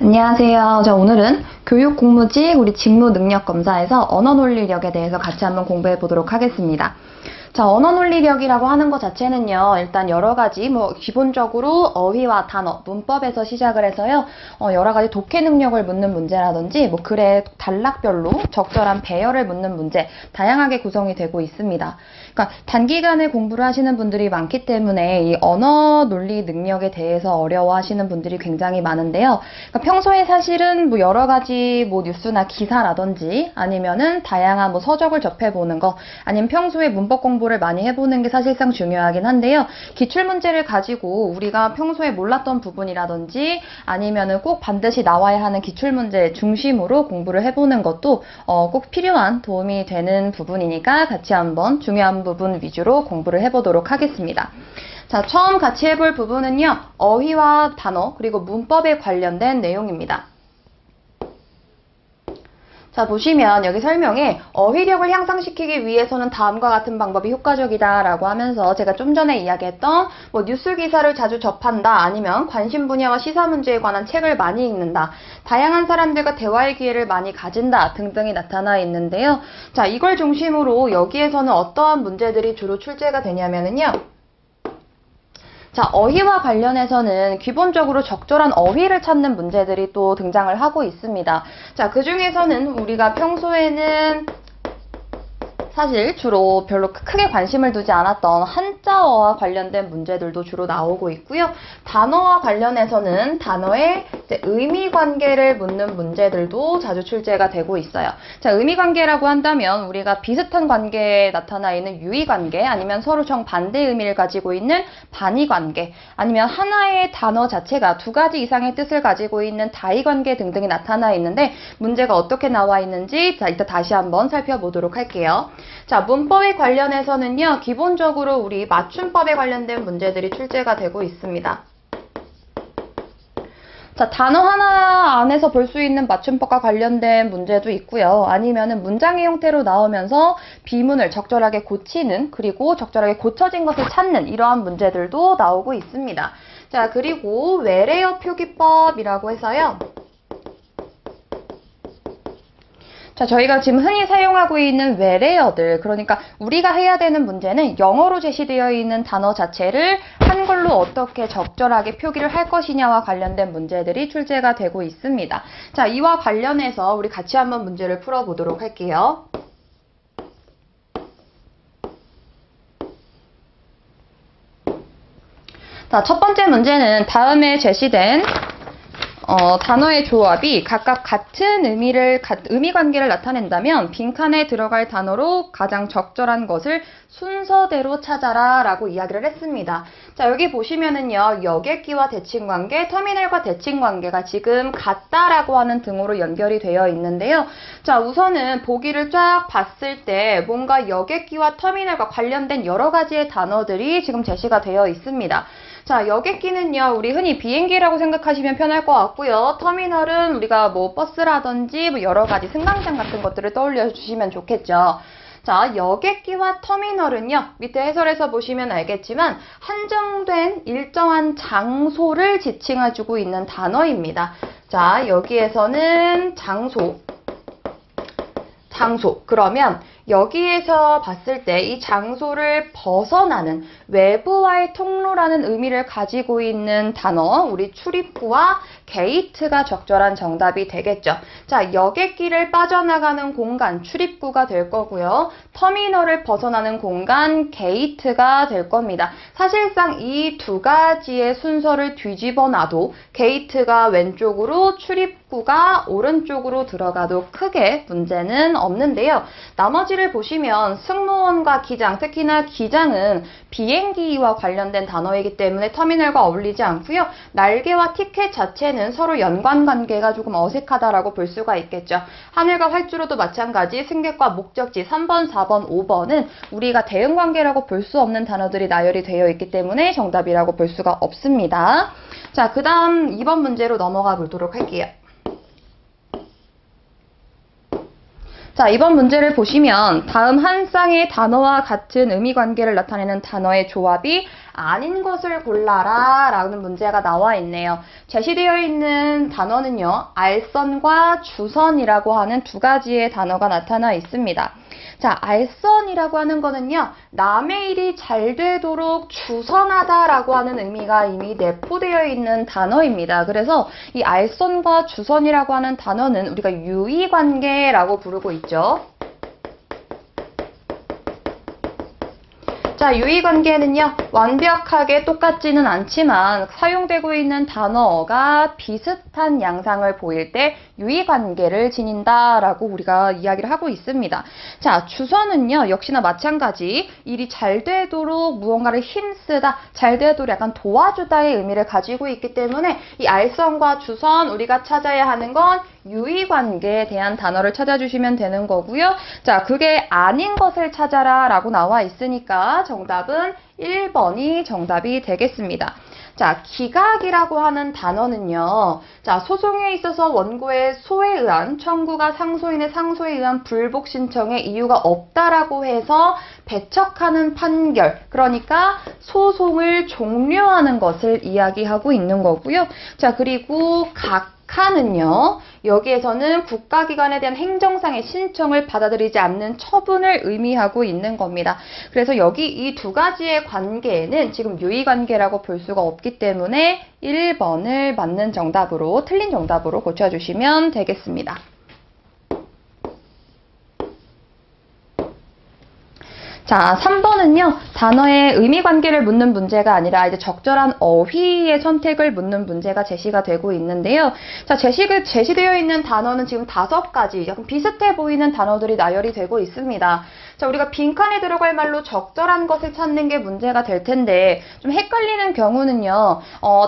안녕하세요. 자, 오늘은 교육 공무직 우리 직무 능력 검사에서 언어 논리력에 대해서 같이 한번 공부해 보도록 하겠습니다. 자, 언어 논리력이라고 하는 것 자체는요, 일단 여러 가지, 기본적으로 어휘와 단어, 문법에서 시작을 해서요, 여러 가지 독해 능력을 묻는 문제라든지, 글의 단락별로 적절한 배열을 묻는 문제, 다양하게 구성이 되고 있습니다. 그러니까 단기간에 공부를 하시는 분들이 많기 때문에 이 언어 논리 능력에 대해서 어려워하시는 분들이 굉장히 많은데요. 그러니까 평소에 사실은 여러 가지 뉴스나 기사라든지, 아니면은 다양한 서적을 접해보는 거, 아니면 평소에 문법 공부를 많이 해보는 게 사실상 중요하긴 한데요. 기출문제를 가지고 우리가 평소에 몰랐던 부분이라든지 아니면은 꼭 반드시 나와야 하는 기출문제 중심으로 공부를 해보는 것도 꼭 필요한 도움이 되는 부분이니까 같이 한번 중요한 부분 위주로 공부를 해보도록 하겠습니다. 자, 처음 같이 해볼 부분은요, 어휘와 단어 그리고 문법에 관련된 내용입니다. 자, 보시면 여기 설명에 어휘력을 향상시키기 위해서는 다음과 같은 방법이 효과적이다 라고 하면서 제가 좀 전에 이야기했던 뉴스 기사를 자주 접한다, 아니면 관심 분야와 시사 문제에 관한 책을 많이 읽는다, 다양한 사람들과 대화의 기회를 많이 가진다 등등이 나타나 있는데요. 자, 이걸 중심으로 여기에서는 어떠한 문제들이 주로 출제가 되냐면요, 자, 어휘와 관련해서는 기본적으로 적절한 어휘를 찾는 문제들이 또 등장을 하고 있습니다. 자, 그 중에서는 우리가 평소에는 사실 주로 별로 크게 관심을 두지 않았던 한자어와 관련된 문제들도 주로 나오고 있고요. 단어와 관련해서는 단어의 의미 관계를 묻는 문제들도 자주 출제가 되고 있어요. 자, 의미 관계라고 한다면 우리가 비슷한 관계에 나타나 있는 유의 관계, 아니면 서로 정반대 의미를 가지고 있는 반의 관계, 아니면 하나의 단어 자체가 두 가지 이상의 뜻을 가지고 있는 다의 관계 등등이 나타나 있는데, 문제가 어떻게 나와 있는지 이따 다시 한번 살펴보도록 할게요. 자, 문법에 관련해서는요, 기본적으로 우리 맞춤법에 관련된 문제들이 출제가 되고 있습니다. 자, 단어 하나 안에서 볼 수 있는 맞춤법과 관련된 문제도 있고요. 아니면은 문장의 형태로 나오면서 비문을 적절하게 고치는, 그리고 적절하게 고쳐진 것을 찾는 이러한 문제들도 나오고 있습니다. 자, 그리고 외래어 표기법이라고 해서요, 자, 저희가 지금 흔히 사용하고 있는 외래어들, 그러니까 우리가 해야 되는 문제는 영어로 제시되어 있는 단어 자체를 한글로 어떻게 적절하게 표기를 할 것이냐와 관련된 문제들이 출제가 되고 있습니다. 자, 이와 관련해서 우리 같이 한번 문제를 풀어보도록 할게요. 자, 첫 번째 문제는 다음에 제시된 단어의 조합이 각각 같은 의미 관계를 나타낸다면 빈칸에 들어갈 단어로 가장 적절한 것을 순서대로 찾아라 라고 이야기를 했습니다. 자, 여기 보시면은요, 여객기와 대칭관계, 터미널과 대칭관계가 지금 같다라고 하는 등으로 연결이 되어 있는데요. 자, 우선은 보기를 쫙 봤을 때 뭔가 여객기와 터미널과 관련된 여러 가지의 단어들이 지금 제시가 되어 있습니다. 자, 여객기는요, 우리 흔히 비행기라고 생각하시면 편할 것 같고요. 터미널은 우리가 버스라든지 여러 가지 승강장 같은 것들을 떠올려 주시면 좋겠죠. 자, 여객기와 터미널은요, 밑에 해설에서 보시면 알겠지만 한정된 일정한 장소를 지칭해주고 있는 단어입니다. 자, 여기에서는 장소. 그러면 여기에서 봤을 때 이 장소를 벗어나는 외부와의 통로라는 의미를 가지고 있는 단어, 우리 출입구와 게이트가 적절한 정답이 되겠죠. 자, 여객기를 빠져나가는 공간, 출입구가 될 거고요. 터미널을 벗어나는 공간, 게이트가 될 겁니다. 사실상 이 두 가지의 순서를 뒤집어 놔도 게이트가 왼쪽으로, 출입구가 오른쪽으로 들어가도 크게 문제는 없는데요. 나머지를 보시면 승무원과 기장, 특히나 기장은 비행기와 관련된 단어이기 때문에 터미널과 어울리지 않고요. 날개와 티켓 자체는 서로 연관관계가 조금 어색하다라고 볼 수가 있겠죠. 하늘과 활주로도 마찬가지, 승객과 목적지 3번, 4번, 5번은 우리가 대응관계라고 볼 수 없는 단어들이 나열이 되어 있기 때문에 정답이라고 볼 수가 없습니다. 자, 그 다음 2번 문제로 넘어가 보도록 할게요. 자, 이번 문제를 보시면 다음 한 쌍의 단어와 같은 의미 관계를 나타내는 단어의 조합이 아닌 것을 골라라 라는 문제가 나와 있네요. 제시되어 있는 단어는요, 알선과 주선이라고 하는 두 가지의 단어가 나타나 있습니다. 자, 알선이라고 하는 거는요, 남의 일이 잘 되도록 주선하다라고 하는 의미가 이미 내포되어 있는 단어입니다. 그래서 이 알선과 주선이라고 하는 단어는 우리가 유의관계라고 부르고 있죠. 자, 유의관계는요, 완벽하게 똑같지는 않지만 사용되고 있는 단어가 비슷한 양상을 보일 때 유의관계를 지닌다라고 우리가 이야기를 하고 있습니다. 자, 주선은요, 역시나 마찬가지 일이 잘 되도록 무언가를 힘쓰다, 잘 되도록 약간 도와주다의 의미를 가지고 있기 때문에 이 알선과 주선 우리가 찾아야 하는 건 유의관계에 대한 단어를 찾아주시면 되는 거고요. 자, 그게 아닌 것을 찾아라 라고 나와 있으니까 정답은 1번이 정답이 되겠습니다. 자, 기각이라고 하는 단어는요. 자, 소송에 있어서 원고의 소에 의한 청구가 상소인의 상소에 의한 불복 신청에 이유가 없다라고 해서 배척하는 판결, 그러니까 소송을 종료하는 것을 이야기하고 있는 거고요. 자, 그리고 각하는요, 여기에서는 국가기관에 대한 행정상의 신청을 받아들이지 않는 처분을 의미하고 있는 겁니다. 그래서 여기 이 두 가지의 관계에는 지금 유의관계라고 볼 수가 없기 때문에 1번을 맞는 정답으로, 틀린 정답으로 고쳐주시면 되겠습니다. 자, 3번은요, 단어의 의미관계를 묻는 문제가 아니라 이제 적절한 어휘의 선택을 묻는 문제가 제시가 되고 있는데요. 자, 제시되어 있는 단어는 지금 5가지, 약간 비슷해 보이는 단어들이 나열이 되고 있습니다. 자, 우리가 빈칸에 들어갈 말로 적절한 것을 찾는 게 문제가 될 텐데, 좀 헷갈리는 경우는요,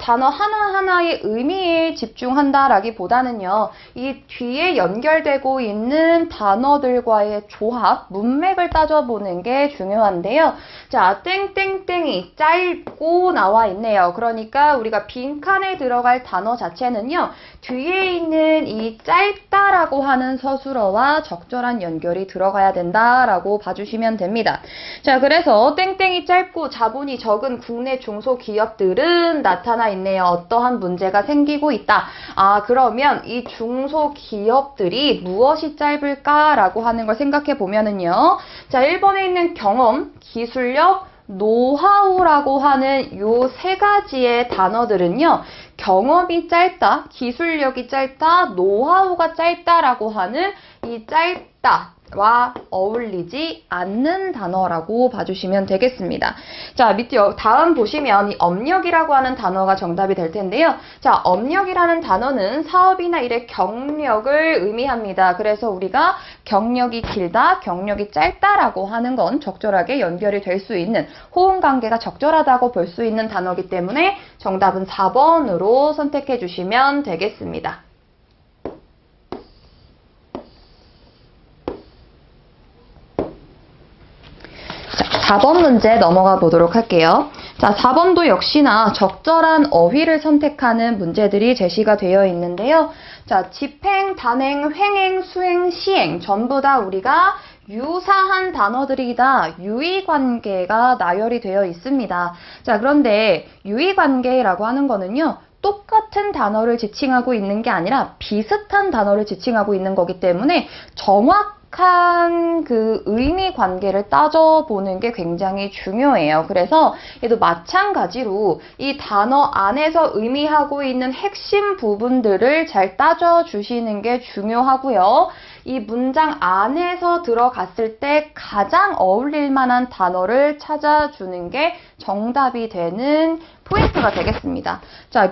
단어 하나하나의 의미에 집중한다라기보다는요, 이 뒤에 연결되고 있는 단어들과의 조합, 문맥을 따져보는 게 중요한데요. 자, 땡땡땡이 짧고 나와 있네요. 그러니까 우리가 빈칸에 들어갈 단어 자체는요, 뒤에 있는 이 짧다라고 하는 서술어와 적절한 연결이 들어가야 된다라고 봐주시면 됩니다. 자, 그래서 땡땡이 짧고 자본이 적은 국내 중소기업들은 나타나 있네요. 어떠한 문제가 생기고 있다. 아, 그러면 이 중소기업들이 무엇이 짧을까라고 하는 걸 생각해 보면은요. 자, 1번에 있는 경험, 기술력, 노하우라고 하는 요 3가지의 단어들은요. 경험이 짧다, 기술력이 짧다, 노하우가 짧다라고 하는 이 짧다와 어울리지 않는 단어라고 봐주시면 되겠습니다. 자, 밑에 다음 보시면 이 업력이라고 하는 단어가 정답이 될 텐데요. 자, 업력이라는 단어는 사업이나 일의 경력을 의미합니다. 그래서 우리가 경력이 길다, 경력이 짧다라고 하는 건 적절하게 연결이 될 수 있는, 호응 관계가 적절하다고 볼 수 있는 단어이기 때문에 정답은 4번으로 선택해 주시면 되겠습니다. 자, 4번 문제 넘어가 보도록 할게요. 자, 4번도 역시나 적절한 어휘를 선택하는 문제들이 제시가 되어 있는데요. 자, 집행, 단행, 횡행, 수행, 시행 전부 다 우리가 유사한 단어들이다. 유의관계가 나열이 되어 있습니다. 자, 그런데 유의관계라고 하는 거는요. 똑같은 단어를 지칭하고 있는 게 아니라 비슷한 단어를 지칭하고 있는 거기 때문에 정확한 그 의미 관계를 따져보는 게 굉장히 중요해요. 그래서 얘도 마찬가지로 이 단어 안에서 의미하고 있는 핵심 부분들을 잘 따져주시는 게 중요하고요. 이 문장 안에서 들어갔을 때 가장 어울릴 만한 단어를 찾아주는 게 정답이 되는 포인트가 되겠습니다. 자,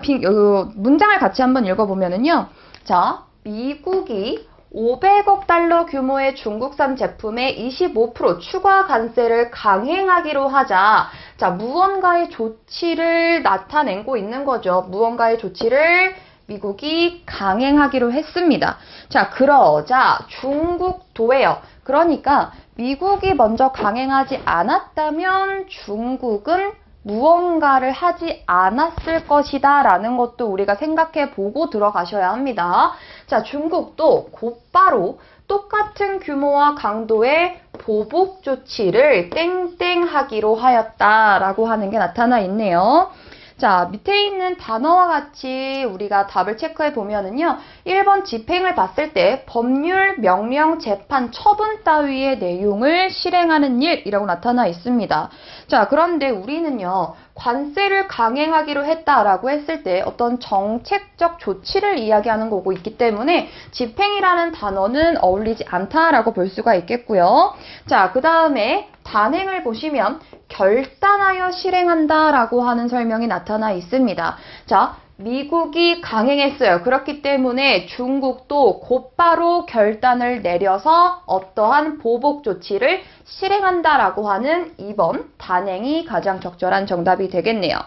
문장을 같이 한번 읽어보면은요. 자, 미국이 500억 달러 규모의 중국산 제품에 25% 추가 관세를 강행하기로 하자. 자, 무언가의 조치를 나타내고 있는 거죠. 무언가의 조치를 미국이 강행하기로 했습니다. 자, 그러자 중국도예요. 그러니까 미국이 먼저 강행하지 않았다면 중국은 무언가를 하지 않았을 것이다 라는 것도 우리가 생각해 보고 들어가셔야 합니다. 자, 중국도 곧바로 똑같은 규모와 강도의 보복 조치를 땡땡하기로 하였다라고 하는 게 나타나 있네요. 자, 밑에 있는 단어와 같이 우리가 답을 체크해 보면은요. 1번 집행을 봤을 때 법률, 명령, 재판, 처분 따위의 내용을 실행하는 일이라고 나타나 있습니다. 자, 그런데 우리는요. 관세를 강행하기로 했다라고 했을 때 어떤 정책적 조치를 이야기하는 거고 있기 때문에 집행이라는 단어는 어울리지 않다라고 볼 수가 있겠고요. 자, 그 다음에 단행을 보시면 결단하여 실행한다라고 하는 설명이 나타나 있습니다. 자, 미국이 강행했어요. 그렇기 때문에 중국도 곧바로 결단을 내려서 어떠한 보복 조치를 실행한다라고 하는 2번 단행이 가장 적절한 정답이 되겠네요.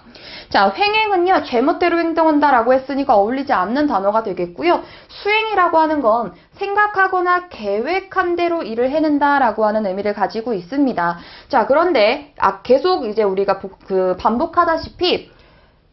자, 횡행은요. 제멋대로 행동한다라고 했으니까 어울리지 않는 단어가 되겠고요. 수행이라고 하는 건 생각하거나 계획한 대로 일을 해낸다라고 하는 의미를 가지고 있습니다. 자, 그런데 계속 이제 우리가 반복하다시피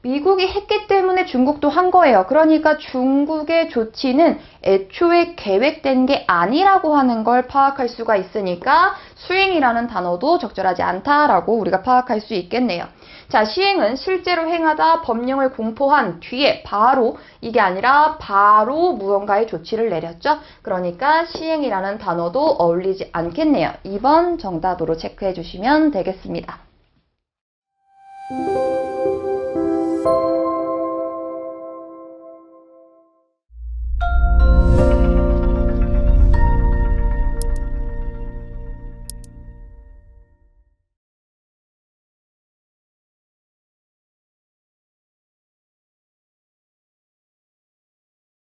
미국이 했기 때문에 중국도 한 거예요. 그러니까 중국의 조치는 애초에 계획된 게 아니라고 하는 걸 파악할 수가 있으니까 수행이라는 단어도 적절하지 않다라고 우리가 파악할 수 있겠네요. 자, 시행은 실제로 행하다 법령을 공포한 뒤에 바로 이게 아니라 바로 무언가의 조치를 내렸죠. 그러니까 시행이라는 단어도 어울리지 않겠네요. 2번 정답으로 체크해 주시면 되겠습니다.